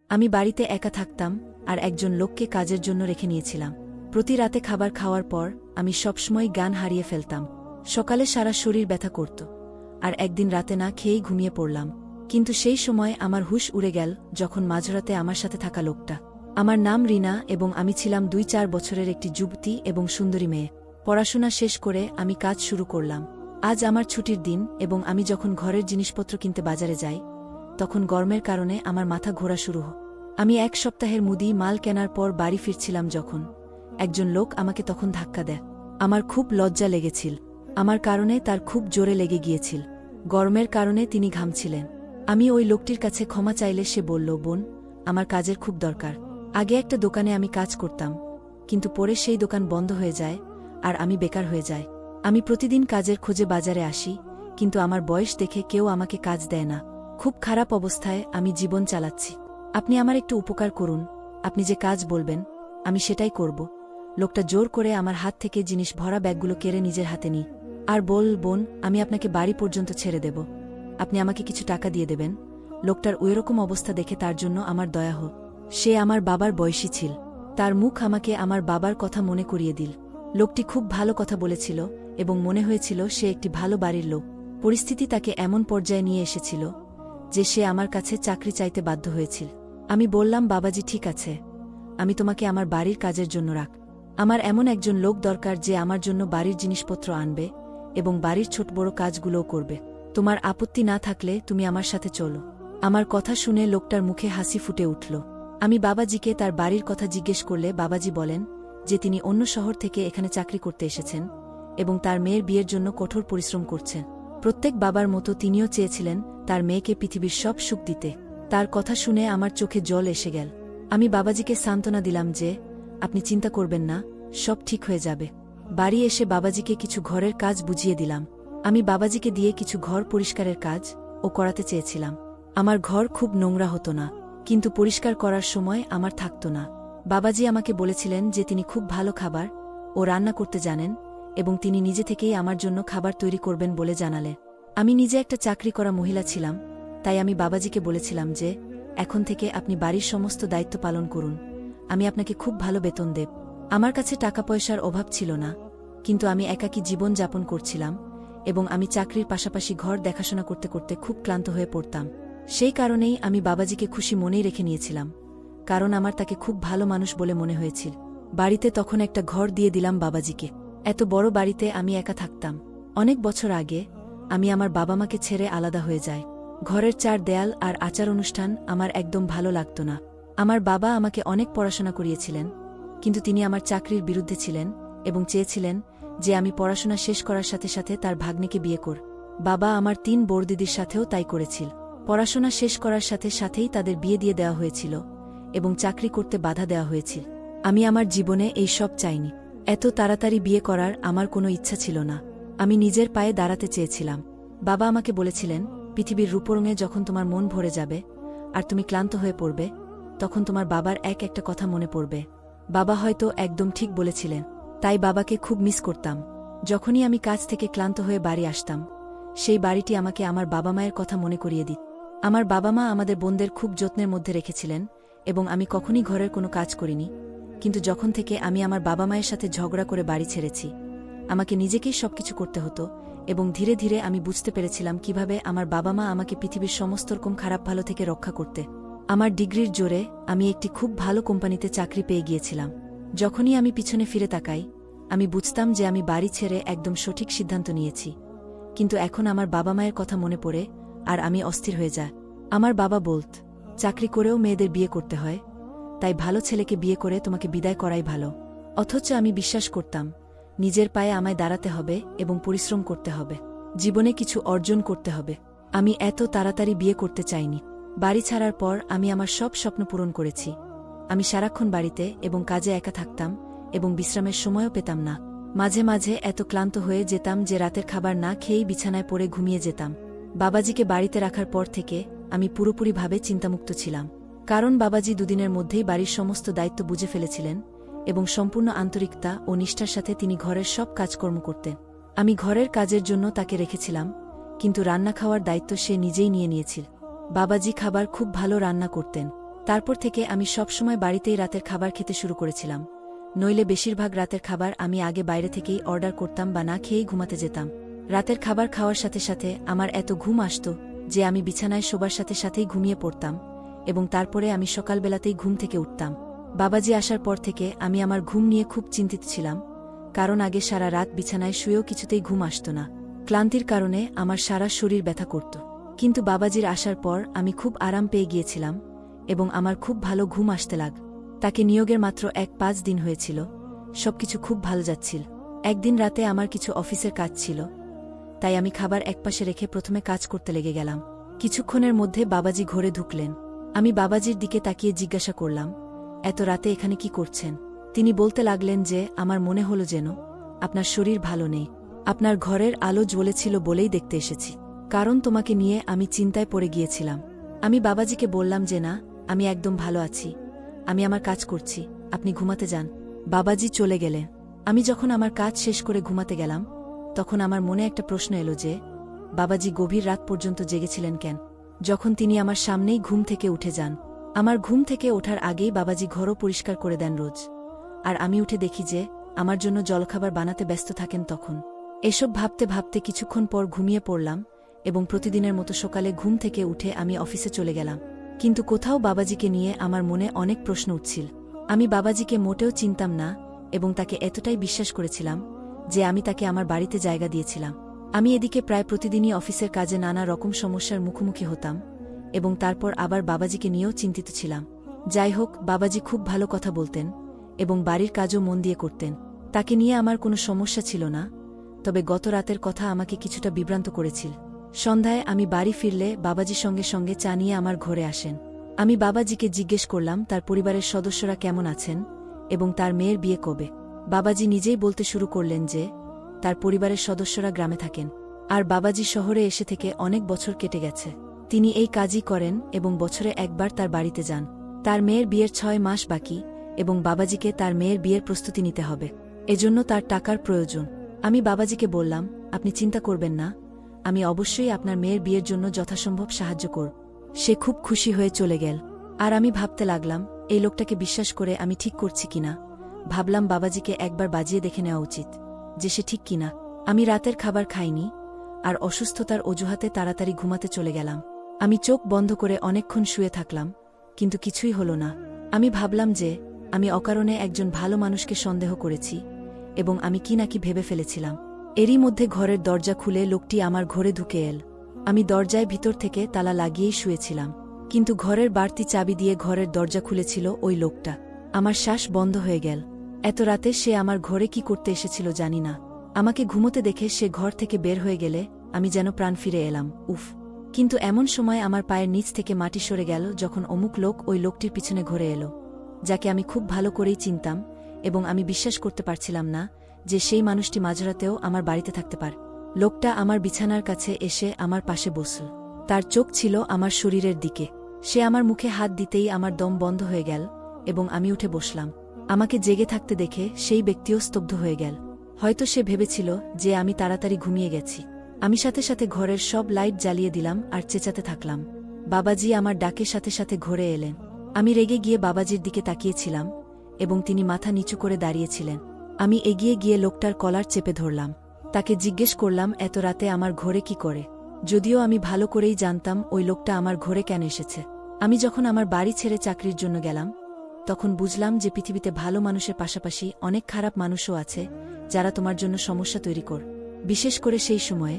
আমি বাড়িতে একা থাকতাম আর একজন লোককে কাজের জন্য রেখে নিয়েছিলাম। প্রতি রাতে খাবার খাওয়ার পর আমি সবসময় জ্ঞান হারিয়ে ফেলতাম। সকালে সারা শরীর ব্যথা করত, আর একদিন রাতে না খেয়েই ঘুমিয়ে পড়লাম। কিন্তু সেই সময় আমার হুঁশ উড়ে গেল যখন মাঝরাতে আমার সাথে থাকা লোকটা। আমার নাম রিনা এবং আমি ছিলাম 2-4 বছরের একটি যুবতী এবং সুন্দরী মেয়ে। পড়াশোনা শেষ করে আমি কাজ শুরু করলাম। আজ আমার ছুটির দিন এবং আমি যখন ঘরের জিনিসপত্র কিনতে বাজারে যাই, তখন গরমের কারণে আমার মাথা ঘোরা শুরু হয়। আমি 1 সপ্তাহের মুদি মাল কেনার পর বাড়ি ফিরছিলাম যখন একজন লোক আমাকে তখন ধাক্কা দেয়। আমার খুব লজ্জা লেগেছিল। আমার কারণে তার খুব জোরে লেগে গিয়েছিল। গরমের কারণে তিনি ঘামছিলেন। আমি ওই লোকটির কাছে ক্ষমা চাইলে সে বলল, বোন, আমার কাজের খুব দরকার। আগে একটা দোকানে আমি কাজ করতাম, কিন্তু পরে সেই দোকান বন্ধ হয়ে যায় আর আমি বেকার হয়ে যাই। আমি প্রতিদিন কাজের খোঁজে বাজারে আসি, কিন্তু আমার বয়স দেখে কেউ আমাকে কাজ দেয় না। খুব খারাপ অবস্থায় আমি জীবন চালাচ্ছি। আপনি আমার একটু উপকার করুন। আপনি যে কাজ বলবেন আমি সেটাই করব। লোকটা জোর করে আমার হাত থেকে জিনিস ভরা ব্যাগগুলো কেড়ে নিজের হাতে নিই আর বল, বোন, আমি আপনাকে বাড়ি পর্যন্ত ছেড়ে দেব। আপনি আমাকে কিছু টাকা দিয়ে দেবেন। লোকটার ওইরকম অবস্থা দেখে তার জন্য আমার দয়া হল। সে আমার বাবার বয়সী ছিল। তার মুখ আমাকে আমার বাবার কথা মনে করিয়ে দিল। লোকটি খুব ভালো কথা বলেছিল এবং মনে হয়েছিল সে একটি ভালো বাড়ির লোক। পরিস্থিতি তাকে এমন পর্যায়ে নিয়ে এসেছিল যে সে আমার কাছে চাকরি চাইতে বাধ্য হয়েছিল। আমি বললাম, বাবাজি, ঠিক আছে, আমি তোমাকে আমার বাড়ির কাজের জন্য রাখ। আমার এমন একজন লোক দরকার যে আমার জন্য বাড়ির জিনিসপত্র আনবে এবং বাড়ির ছোট বড় কাজগুলোও করবে। তোমার আপত্তি না থাকলে তুমি আমার সাথে চলো। আমার কথা শুনে লোকটার মুখে হাসি ফুটে উঠল। আমি বাবাজিকে তার বাড়ির কথা জিজ্ঞেস করলে বাবাজি বলেন যে তিনি অন্য শহর থেকে এখানে চাকরি করতে এসেছেন এবং তার মেয়ের বিয়ের জন্য কঠোর পরিশ্রম করছেন। প্রত্যেক বাবার মতো তিনিও চেয়েছিলেন তার মেয়েকে পৃথিবীর সব সুখ দিতে। তার কথা শুনে আমার চোখে জল এসে গেল। আমি বাবাজিকে সান্ত্বনা দিলাম যে আপনি চিন্তা করবেন না, সব ঠিক হয়ে যাবে। বাড়ি এসে বাবাজিকে কিছু ঘরের কাজ বুঝিয়ে দিলাম। আমি বাবাজিকে দিয়ে কিছু ঘর পরিষ্কারের কাজ ও করাতে চেয়েছিলাম। আমার ঘর খুব নোংরা হতো না, কিন্তু পরিষ্কার করার সময় আমার থাকত না। বাবাজি আমাকে বলেছিলেন যে তিনি খুব ভালো খাবার ও রান্না করতে জানেন এবং তিনি নিজে থেকেই আমার জন্য খাবার তৈরি করবেন বলে জানালে। আমি নিজে একটা চাকরি করা মহিলা ছিলাম, তাই আমি বাবাজিকে বলেছিলাম যে এখন থেকে আপনি বাড়ির সমস্ত দায়িত্ব পালন করুন, আমি আপনাকে খুব ভালো বেতন দেব। আমার কাছে টাকা পয়সার অভাব ছিল না, কিন্তু আমি একাকী জীবন যাপন করছিলাম এবং আমি চাকরির পাশাপাশি ঘর দেখাশোনা করতে করতে খুব ক্লান্ত হয়ে পড়তাম। সেই কারণেই আমি বাবাজিকে খুশি মনেই রেখে নিয়েছিলাম, কারণ আমার তাকে খুব ভালো মানুষ বলে মনে হয়েছিল। বাড়িতে তখন একটা ঘর দিয়ে দিলাম বাবাজিকে। এত বড় বাড়িতে আমি একা থাকতাম। অনেক বছর আগে আমি আমার বাবা মাকে ছেড়ে আলাদা হয়ে যাই। ঘরের 4 দেয়াল আর আচার অনুষ্ঠান আমার একদম ভালো লাগত না। আমার বাবা আমাকে অনেক পড়াশোনা করিয়েছিলেন, কিন্তু তিনি আমার চাকরির বিরুদ্ধে ছিলেন এবং চেয়েছিলেন যে আমি পড়াশোনা শেষ করার সাথে সাথে তার ভাগ্নিকে বিয়ে কর। বাবা আমার 3 বড়দিদির সাথেও তাই করেছিল। পড়াশোনা শেষ করার সাথে সাথেই তাদের বিয়ে দিয়ে দেওয়া হয়েছিল এবং চাকরি করতে বাধা দেওয়া হয়েছিল। আমি আমার জীবনে এই সব চাইনি। এত তাড়াতাড়ি বিয়ে করার আমার কোনো ইচ্ছা ছিল না। আমি নিজের পায়ে দাঁড়াতে চেয়েছিলাম। বাবা আমাকে বলেছিলেন, পৃথিবীর রূপরঙে যখন তোমার মন ভরে যাবে আর তুমি ক্লান্ত হয়ে পড়বে, তখন তোমার বাবার একটা কথা মনে পড়বে। বাবা হয়তো একদম ঠিক বলেছিলেন। তাই বাবাকে খুব মিস করতাম। যখনই আমি কাজ থেকে ক্লান্ত হয়ে বাড়ি আসতাম, সেই বাড়িটি আমাকে আমার বাবা মায়ের কথা মনে করিয়ে দিত। আমার বাবা মা আমাদের বোনদের খুব যত্নের মধ্যে রেখেছিলেন এবং আমি কখনই ঘরের কোনো কাজ করিনি। কিন্তু যখন থেকে আমি আমার বাবা মায়ের সাথে ঝগড়া করে বাড়ি ছেড়েছি, আমাকে নিজেকেই সবকিছু করতে হতো এবং ধীরে ধীরে আমি বুঝতে পেরেছিলাম কিভাবে আমার বাবা মা আমাকে পৃথিবীর সমস্ত রকম খারাপ ভালো থেকে রক্ষা করতে। আমার ডিগ্রির জোরে আমি একটি খুব ভালো কোম্পানিতে চাকরি পেয়ে গিয়েছিলাম। যখনই আমি পিছনে ফিরে তাকাই, আমি বুঝতাম যে আমি বাড়ি ছেড়ে একদম সঠিক সিদ্ধান্ত নিয়েছি। কিন্তু এখন আমার বাবা মায়ের কথা মনে পড়ে আর আমি অস্থির হয়ে যাই। আমার বাবা বলত, চাকরি করেও মেয়েদের বিয়ে করতে হয়, তাই ভালো ছেলেকে বিয়ে করে তোমাকে বিদায় করাই ভালো। অথচ আমি বিশ্বাস করতাম নিজের পায়ে আমায় দাঁড়াতে হবে এবং পরিশ্রম করতে হবে, জীবনে কিছু অর্জন করতে হবে। আমি এত তাড়াতাড়ি বিয়ে করতে চাইনি। বাড়ি ছাড়ার পর আমি আমার সব স্বপ্ন পূরণ করেছি। আমি সারাক্ষণ বাড়িতে এবং কাজে একা থাকতাম এবং বিশ্রামের সময়ও পেতাম না। মাঝে মাঝে এত ক্লান্ত হয়ে যেতাম যে রাতের খাবার না খেয়েই বিছানায় পড়ে ঘুমিয়ে যেতাম। বাবাজিকে বাড়িতে রাখার পর থেকে আমি পুরোপুরিভাবে চিন্তামুক্ত ছিলাম, কারণ বাবাজি দুদিনের মধ্যেই বাড়ির সমস্ত দায়িত্ব বুঝে ফেলেছিলেন এবং সম্পূর্ণ আন্তরিকতা ও নিষ্ঠার সাথে তিনি ঘরের সব কাজকর্ম করতেন। আমি ঘরের কাজের জন্য তাকে রেখেছিলাম, কিন্তু রান্না খাওয়ার দায়িত্ব সে নিজেই নিয়ে নিয়েছিল। বাবাজি খাবার খুব ভালো রান্না করতেন। তারপর থেকে আমি সবসময় বাড়িতেই রাতের খাবার খেতে শুরু করেছিলাম, নইলে বেশিরভাগ রাতের খাবার আমি আগে বাইরে থেকেই অর্ডার করতাম বা না খেয়েই ঘুমাতে যেতাম। রাতের খাবার খাওয়ার সাথে সাথে আমার এত ঘুম আসত যে আমি বিছানায় শোবার সাথে সাথেই ঘুমিয়ে পড়তাম, এবং তারপরে আমি সকালবেলাতেই ঘুম থেকে উঠতাম। বাবাজি আসার পর থেকে আমি আমার ঘুম নিয়ে খুব চিন্তিত ছিলাম, কারণ আগে সারা রাত বিছানায় শুয়েও কিছুতেই ঘুম আসত না। ক্লান্তির কারণে আমার সারা শরীর ব্যথা করত। কিন্তু বাবাজির আসার পর আমি খুব আরাম পেয়ে গিয়েছিলাম এবং আমার খুব ভালো ঘুম আসতে লাগ। তাকে নিয়োগের মাত্র 1-5 দিন হয়েছিল, সবকিছু খুব ভালো যাচ্ছিল। একদিন রাতে আমার কিছু অফিসের কাজ ছিল, তাই আমি খাবার একপাশে রেখে প্রথমে কাজ করতে লেগে গেলাম। কিছুক্ষণের মধ্যে বাবাজি ঘরে ঢুকলেন। আমি বাবাজির দিকে তাকিয়ে জিজ্ঞাসা করলাম, এত রাতে এখানে কি করছেন? তিনি বলতে লাগলেন যে, আমার মনে হলো যেন আপনার শরীর ভালো নেই, আপনার ঘরের আলো জ্বলেছিল বলেই দেখতে এসেছি, কারণ তোমাকে নিয়ে আমি চিন্তায় পড়ে গিয়েছিলাম। আমি বাবাজিকে বললাম যে না, আমি একদম ভালো আছি, আমি আমার কাজ করছি, আপনি ঘুমাতে যান। বাবাজি চলে গেলে আমি যখন আমার কাজ শেষ করে ঘুমাতে গেলাম, তখন আমার মনে একটা প্রশ্ন এলো যে বাবাজি গভীর রাত পর্যন্ত জেগেছিলেন কেন, যখন তিনি আমার সামনেই ঘুম থেকে উঠে যান। আমার ঘুম থেকে ওঠার আগেই বাবাজি ঘরও পরিষ্কার করে দেন রোজ, আর আমি উঠে দেখি যে আমার জন্য জলখাবার বানাতে ব্যস্ত থাকেন। তখন এসব ভাবতে ভাবতে কিছুক্ষণ পর ঘুমিয়ে পড়লাম এবং প্রতিদিনের মতো সকালে ঘুম থেকে উঠে আমি অফিসে চলে গেলাম। কিন্তু কোথাও বাবাজিকে নিয়ে আমার মনে অনেক প্রশ্ন উঠছিল। আমি বাবাজিকে মোটেও চিনতাম না এবং তাকে এতটাই বিশ্বাস করেছিলাম যে আমি তাকে আমার বাড়িতে জায়গা দিয়েছিলাম। আমি এদিকে প্রায় প্রতিদিনই অফিসের কাজে নানা রকম সমস্যার মুখোমুখি হতাম এবং তারপর আবার বাবাজিকে নিয়েও চিন্তিত ছিলাম। যাই হোক, বাবাজি খুব ভালো কথা বলতেন এবং বাড়ির কাজও মন দিয়ে করতেন। তাকে নিয়ে আমার কোনো সমস্যা ছিল না, তবে গত রাতের কথা আমাকে কিছুটা বিভ্রান্ত করেছিল। সন্ধ্যায় আমি বাড়ি ফিরলে বাবাজি সঙ্গে সঙ্গে চা নিয়ে আমার ঘরে আসেন। আমি বাবাজিকে জিজ্ঞেস করলাম তার পরিবারের সদস্যরা কেমন আছেন এবং তার মেয়ের বিয়ে কবে। বাবাজি নিজেই বলতে শুরু করলেন যে তার পরিবারের সদস্যরা গ্রামে থাকেন, আর বাবাজি শহরে এসে থেকে অনেক বছর কেটে গেছে। তিনি এই কাজই করেন এবং বছরে একবার তার বাড়িতে যান। তার মেয়ের বিয়ের 6 মাস বাকি এবং বাবাজিকে তার মেয়ের বিয়ের প্রস্তুতি নিতে হবে, এজন্য তার টাকার প্রয়োজন। আমি বাবাজিকে বললাম, আপনি চিন্তা করবেন না, আমি অবশ্যই আপনার মেয়ের বিয়ের জন্য যথাসম্ভব সাহায্য করব। সে খুব খুশি হয়ে চলে গেল। আর আমি ভাবতে লাগলাম, এই লোকটাকে বিশ্বাস করে আমি ঠিক করছি কিনা। ভাবলাম বাবাজিকে একবার বাজিয়ে দেখে নেওয়া উচিত যে সে ঠিক কিনা। আমি রাতের খাবার খাইনি আর অসুস্থতার অজুহাতে তাড়াতাড়ি ঘুমাতে চলে গেলাম। আমি চোখ বন্ধ করে অনেকক্ষণ শুয়ে থাকলাম, কিন্তু কিছুই হলো না। আমি ভাবলাম যে আমি অকারণে একজন ভালো মানুষকে সন্দেহ করেছি এবং আমি কি নাকি ভেবে ফেলেছিলাম। এরই মধ্যে ঘরের দরজা খুলে লোকটি আমার ঘরে ঢুকে এল। আমি দরজায় ভিতর থেকে তালা লাগিয়েই শুয়েছিলাম, কিন্তু ঘরের বাড়তি চাবি দিয়ে ঘরের দরজা খুলেছিল ওই লোকটা। আমার শ্বাস বন্ধ হয়ে গেল। এত রাতে সে আমার ঘরে কি করতে এসেছিল জানি না। আমাকে ঘুমোতে দেখে সে ঘর থেকে বের হয়ে গেলে আমি যেন প্রাণ ফিরে এলাম। উফ! কিন্তু এমন সময় আমার পায়ের নিচ থেকে মাটি সরে গেল যখন অমুক লোক ওই লোকটির পিছনে ঘুরে এলো, যাকে আমি খুব ভালো করেই চিনতাম, এবং আমি বিশ্বাস করতে পারছিলাম না যে সেই মানুষটি মাঝরাতেও আমার বাড়িতে থাকতে পারে। লোকটা আমার বিছানার কাছে এসে আমার পাশে বসল। তার চোখ ছিল আমার শরীরের দিকে। সে আমার মুখে হাত দিতেই আমার দম বন্ধ হয়ে গেল এবং আমি উঠে বসলাম। আমাকে জেগে থাকতে দেখে সেই ব্যক্তিও স্তব্ধ হয়ে গেল। হয়তো সে ভেবেছিল যে আমি তাড়াতাড়ি ঘুমিয়ে গেছি। আমি সাথে সাথে ঘরের সব লাইট জ্বালিয়ে দিলাম আর চেঁচাতে থাকলাম। বাবাজি আমার ডাকের সাথে সাথে ঘরে এলেন। আমি রেগে গিয়ে বাবাজির দিকে তাকিয়েছিলাম এবং তিনি মাথা নিচু করে দাঁড়িয়েছিলেন। আমি এগিয়ে গিয়ে লোকটার কলার চেপে ধরলাম। তাকে জিজ্ঞেস করলাম এত রাতে আমার ঘরে কি করে, যদিও আমি ভালো করেই জানতাম ওই লোকটা আমার ঘরে কেন এসেছে। আমি যখন আমার বাড়ি ছেড়ে চাকরির জন্য গেলাম, তখন বুঝলাম যে পৃথিবীতে ভালো মানুষের পাশাপাশি অনেক খারাপ মানুষও আছে যারা তোমার জন্য সমস্যা তৈরি কর, বিশেষ করে সেই সময়ে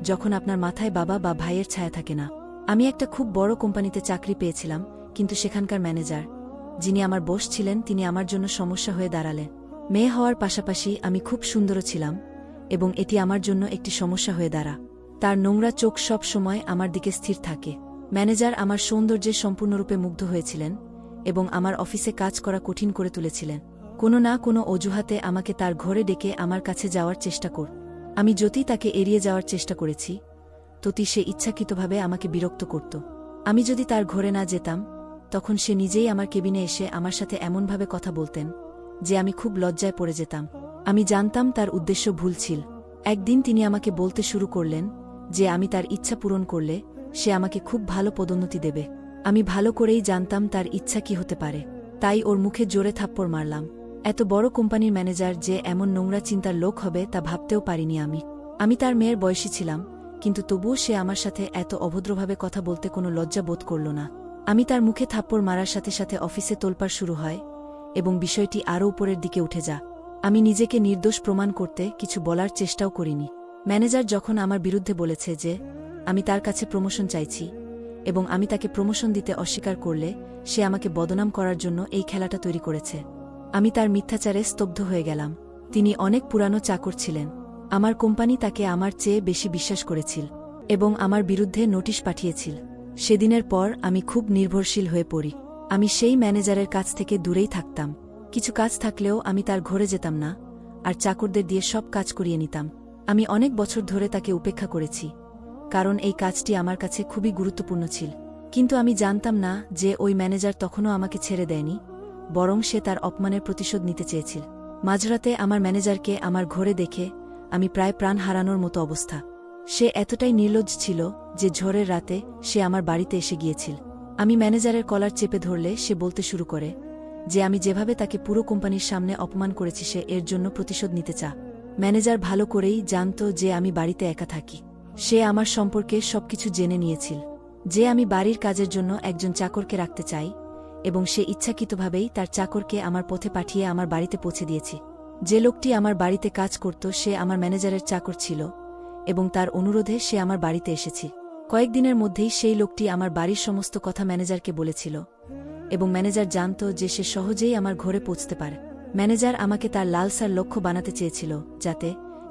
যখন আপনার মাথায় বাবা বা ভাইয়ের ছায়া থাকে না। আমি একটা খুব বড় কোম্পানিতে চাকরি পেয়েছিলাম, কিন্তু সেখানকার ম্যানেজার, যিনি আমার বস ছিলেন, তিনি আমার জন্য সমস্যা হয়ে দাঁড়ালেন। মেয়ে হওয়ার পাশাপাশি আমি খুব সুন্দরও ছিলাম এবং এটি আমার জন্য একটি সমস্যা হয়ে দাঁড়া। তার নোংরা চোখ সব সময় আমার দিকে স্থির থাকে। ম্যানেজার আমার সৌন্দর্যে সম্পূর্ণরূপে মুগ্ধ হয়েছিলেন এবং আমার অফিসে কাজ করা কঠিন করে তুলেছিলেন। কোনো না কোনো অজুহাতে আমাকে তার ঘরে ডেকে আমার কাছে যাওয়ার চেষ্টা কর। আমি যতই তাকে এড়িয়ে যাওয়ার চেষ্টা করেছি, ততই সে ইচ্ছাকৃতভাবে আমাকে বিরক্ত করত। আমি যদি তার ঘরে না যেতাম, তখন সে নিজেই আমার কেবিনে এসে আমার সাথে এমনভাবে কথা বলতেন যে আমি খুব লজ্জায় পড়ে যেতাম। আমি জানতাম তার উদ্দেশ্য ভুল ছিল। একদিন তিনি আমাকে বলতে শুরু করলেন যে আমি তার ইচ্ছা পূরণ করলে সে আমাকে খুব ভালো পদোন্নতি দেবে। আমি ভালো করেই জানতাম তার ইচ্ছা কি হতে পারে, তাই ওর মুখে জোরে থাপ্পড় মারলাম। এত বড় কোম্পানির ম্যানেজার যে এমন নোংরা চিন্তার লোক হবে তা ভাবতেও পারিনি আমি তার মেয়ের বয়সী ছিলাম, কিন্তু তবুও সে আমার সাথে এত অভদ্রভাবে কথা বলতে কোনো লজ্জা বোধ করল না। আমি তার মুখে থাপ্পড় মারার সাথে সাথে অফিসে তোলপাড় শুরু হয় এবং বিষয়টি আরও উপরের দিকে উঠে যা। আমি নিজেকে নির্দোষ প্রমাণ করতে কিছু বলার চেষ্টাও করিনি। ম্যানেজার যখন আমার বিরুদ্ধে বলেছে যে আমি তার কাছে প্রমোশন চাইছি এবং আমি তাকে প্রমোশন দিতে অস্বীকার করলে সে আমাকে বদনাম করার জন্য এই খেলাটা তৈরি করেছে, আমি তার মিথ্যাচারে স্তব্ধ হয়ে গেলাম। তিনি অনেক পুরানো চাকর ছিলেন। আমার কোম্পানি তাকে আমার চেয়ে বেশি বিশ্বাস করেছিল এবং আমার বিরুদ্ধে নোটিশ পাঠিয়েছিল। সেদিনের পর আমি খুব নির্ভরশীল হয়ে পড়ি। আমি সেই ম্যানেজারের কাছ থেকে দূরেই থাকতাম। কিছু কাজ থাকলেও আমি তার ঘরে যেতাম না, আর চাকরদের দিয়ে সব কাজ করিয়ে নিতাম। আমি অনেক বছর ধরে তাকে উপেক্ষা করেছি, কারণ এই কাজটি আমার কাছে খুবই গুরুত্বপূর্ণ ছিল। কিন্তু আমি জানতাম না যে ওই ম্যানেজার তখনও আমাকে ছেড়ে দেয়নি, বরং সে তার অপমানের প্রতিশোধ নিতে চেয়েছিল। মাঝরাতে আমার ম্যানেজারকে আমার ঘরে দেখে আমি প্রায় প্রাণ হারানোর মতো অবস্থা। সে এতটাই নির্লজ্জ ছিল যে ঝড়ের রাতে সে আমার বাড়িতে এসে গিয়েছিল। আমি ম্যানেজারের কলার চেপে ধরলে সে বলতে শুরু করে যে আমি যেভাবে তাকে পুরো কোম্পানির সামনে অপমান করেছি সে এর জন্য প্রতিশোধ নিতে চা। ম্যানেজার ভালো করেই জানত যে আমি বাড়িতে একা থাকি। সে আমার সম্পর্কে সবকিছু জেনে নিয়েছিল, যে আমি বাড়ির কাজের জন্য একজন চাকরকে রাখতে চাই, এবং সে ইচ্ছাকৃতভাবেই তার চাকরকে আমার পথে পাঠিয়ে আমার বাড়িতে পৌঁছে দিয়েছি। যে লোকটি আমার বাড়িতে কাজ করত সে আমার ম্যানেজারের চাকর ছিল এবং তার অনুরোধে সে আমার বাড়িতে এসেছি। কয়েকদিনের মধ্যেই সেই লোকটি আমার বাড়ির সমস্ত কথা ম্যানেজারকে বলেছিল এবং ম্যানেজার জানত যে সে সহজেই আমার ঘরে পৌঁছতে পারে। ম্যানেজার আমাকে তার লালসার লক্ষ্য বানাতে চেয়েছিল, যাতে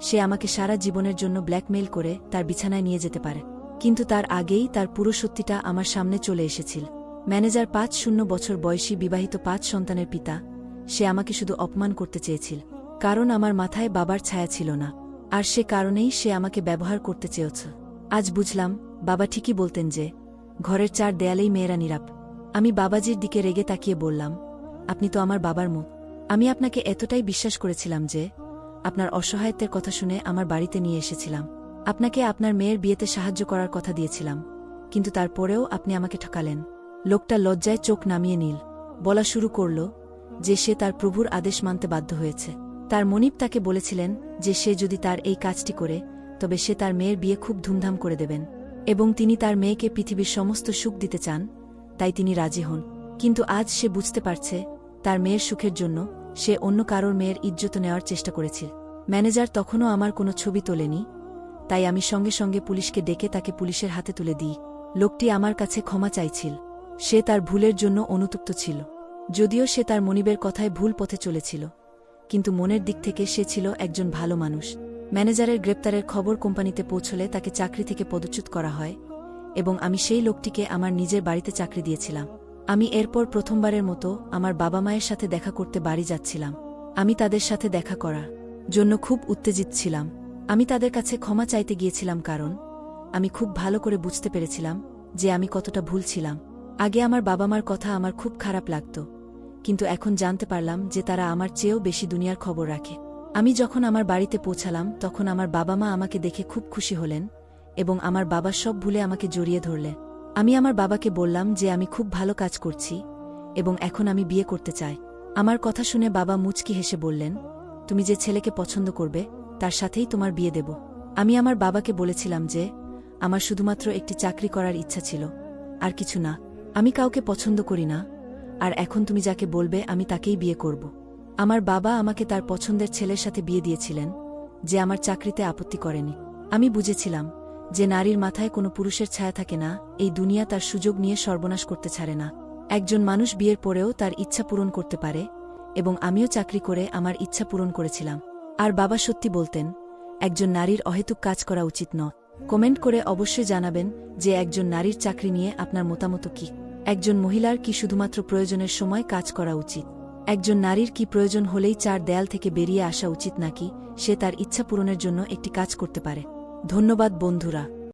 সে আমাকে সারা জীবনের জন্য ব্ল্যাকমেইল করে তার বিছানায় নিয়ে যেতে পারে। কিন্তু তার আগেই তার পুরো সত্যিটা আমার সামনে চলে এসেছিল। ম্যানেজার ৫-০ বছর বয়সী বিবাহিত ৫ সন্তানের পিতা। সে আমাকে শুধু অপমান করতে চেয়েছিল, কারণ আমার মাথায় বাবার ছায়া ছিল না, আর সে কারণেই সে আমাকে ব্যবহার করতে চেয়েছে। আজ বুঝলাম বাবা ঠিকই বলতেন যে ঘরের ৪ দেয়ালেই মেয়েরা নীরব। আমি বাবাজির দিকে রেগে তাকিয়ে বললাম, আপনি তো আমার বাবার মুখ। আমি আপনাকে এতটাই বিশ্বাস করেছিলাম যে আপনার অসহায়ত্বের কথা শুনে আমার বাড়িতে নিয়ে এসেছিলাম। আপনাকে আপনার মেয়ের বিয়েতে সাহায্য করার কথা দিয়েছিলাম, কিন্তু তারপরেও আপনি আমাকে ঠকালেন। লোকটা লজ্জায় চোখ নামিয়ে নিল। বলা শুরু করল যে সে তার প্রভুর আদেশ মানতে বাধ্য হয়েছে। তার মনিব তাকে বলেছিলেন যে সে যদি তার এই কাজটি করে তবে সে তার মেয়ের বিয়ে খুব ধুমধাম করে দেবেন, এবং তিনি তার মেয়েকে পৃথিবীর সমস্ত সুখ দিতে চান, তাই তিনি রাজি হন। কিন্তু আজ সে বুঝতে পারছে তার মেয়ের সুখের জন্য সে অন্য কারোর মেয়ের ইজ্জত নেওয়ার চেষ্টা করেছিল। ম্যানেজার তখনও আমার কোনো ছবি তোলেনি, তাই আমি সঙ্গে সঙ্গে পুলিশকে ডেকে তাকে পুলিশের হাতে তুলে দিই। লোকটি আমার কাছে ক্ষমা চাইছিল। সে তার ভুলের জন্য অনুতপ্ত ছিল, যদিও সে তার মনিবের কথায় ভুল পথে চলেছিল, কিন্তু মনের দিক থেকে সে ছিল একজন ভালো মানুষ। ম্যানেজারের গ্রেপ্তারের খবর কোম্পানিতে পৌঁছলে তাকে চাকরি থেকে পদচ্যুত করা হয় এবং আমি সেই লোকটিকে আমার নিজের বাড়িতে চাকরি দিয়েছিলাম। আমি এরপর প্রথমবারের মতো আমার বাবা মায়ের সাথে দেখা করতে বাড়ি যাচ্ছিলাম। আমি তাদের সাথে দেখা করার জন্য খুব উত্তেজিত ছিলাম। আমি তাদের কাছে ক্ষমা চাইতে গিয়েছিলাম, কারণ আমি খুব ভালো করে বুঝতে পেরেছিলাম যে আমি কতটা ভুল ছিলাম। আগে আমার বাবা মার কথা আমার খুব খারাপ লাগত, কিন্তু এখন জানতে পারলাম যে তারা আমার চেয়েও বেশি দুনিয়ার খবর রাখে। আমি যখন আমার বাড়িতে পৌঁছালাম তখন আমার বাবা মা আমাকে দেখে খুব খুশি হলেন এবং আমার বাবা সব ভুলে আমাকে জড়িয়ে ধরলেন। আমি আমার বাবাকে বললাম যে আমি খুব ভালো কাজ করছি এবং এখন আমি বিয়ে করতে চাই। আমার কথা শুনে বাবা মুচকি হেসে বললেন, তুমি যে ছেলেকে পছন্দ করবে তার সাথেই তোমার বিয়ে দেব। আমি আমার বাবাকে বলেছিলাম যে আমার শুধুমাত্র একটি চাকরি করার ইচ্ছা ছিল, আর কিছু না। আমি কাউকে পছন্দ করি না, আর এখন তুমি যাকে বলবে আমি তাকেই বিয়ে করব। আমার বাবা আমাকে তার পছন্দের ছেলের সাথে বিয়ে দিয়েছিলেন, যে আমার চাকরিতে আপত্তি করেনি। আমি বুঝেছিলাম যে নারীর মাথায় কোনো পুরুষের ছায়া থাকে না, এই দুনিয়া তার সুযোগ নিয়ে সর্বনাশ করতে ছাড়ে না। একজন মানুষ বিয়ের পরেও তার ইচ্ছা পূরণ করতে পারে, এবং আমিও চাকরি করে আমার ইচ্ছা পূরণ করেছিলাম। আর বাবা সত্যি বলতেন, একজন নারীর অহেতুক কাজ করা উচিত নয়। কমেন্ট করে অবশ্যই জানাবেন যে একজন নারীর চাকরি নিয়ে আপনার মতামত কি। একজন মহিলার কি শুধুমাত্র প্রয়োজনের সময় কাজ করা উচিত? একজন নারীর কি প্রয়োজন হলেই ৪ দেয়াল থেকে বেরিয়ে আসা উচিত, নাকি সে তার ইচ্ছা পূরণের জন্য একটি কাজ করতে পারে? ধন্যবাদ বন্ধুরা।